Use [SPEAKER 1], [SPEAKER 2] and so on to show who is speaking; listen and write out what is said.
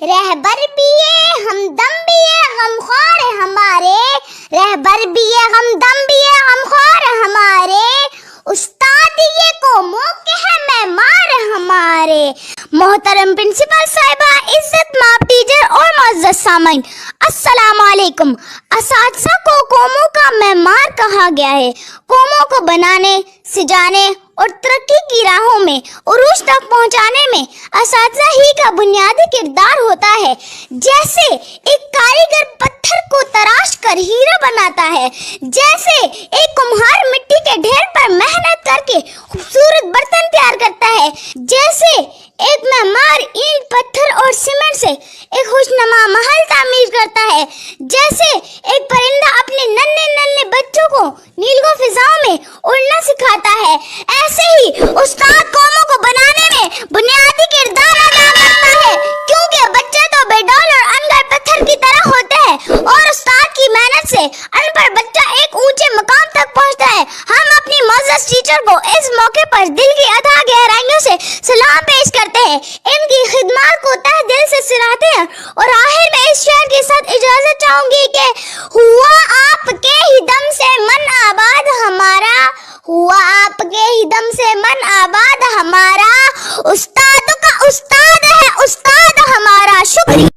[SPEAKER 1] رہبر بھی ہے ہمدم بھی ہے غمخوار ہے ہمارے، رہبر بھی ہے ہمدم بھی ہے غمخوار ہے ہمارے، استاد یہ قوموں کے ہے معمار ہے ہمارے۔ محترم پرنسپل صاحبہ، عزت مآب ٹیچر اور معزز سامعین، السلام علیکم۔ اساتذہ کو قوموں کا معمار کہا گیا ہے۔ قوموں کو بنانے، سجانے اور ترقی کی راہوں میں عروج تک پہنچانے میں اساتذہ ہی کا بنیادی کردار ہوتا ہے۔ جیسے ایک کاریگر پتھر کو تراش کر ہیرا بناتا ہے، جیسے ایک کمہار مٹی کے ڈھیر پر محنت کر کے خوبصورت برتن تیار کرتا ہے، جیسے ایک معمار اینٹ پتھر اور سیمنٹ سے ایک خوشنما محل تعمیر کرتا ہے، جیسے ایک پرندہ اپنے ننھے ننھے بچوں کو نیلگوں فضاؤں میں اڑنا سکھاتا ہے، ایسے ہی استاد قوموں کو بنانے میں بنیادی کردار ادا کرتا ہے، کیونکہ بچے تو بے ڈول اور ان گڑھ پتھر کی طرح ہوتے ہیں اور استاد کی محنت سے ان پڑھ بچہ ایک اونچے مقام تک پہنچتا ہے۔ ہم اپنی معزز ٹیچر کو اس موقع پر دل کی اتھاہ گہرائیوں سے سلام پیش کرتے ہیں، ان کی خدمات کو تہ دل سے سراہتے ہیں اور آخر میں اس شعر کے ساتھ اجازت چاہوں گی کہ ہوا آپ کے ہی دم سے من آباد ہمارا، ہوا آپ کے ہی دم سے من آباد ہمارا، استاد کا استاد ہے استاد ہمارا۔ شکریہ۔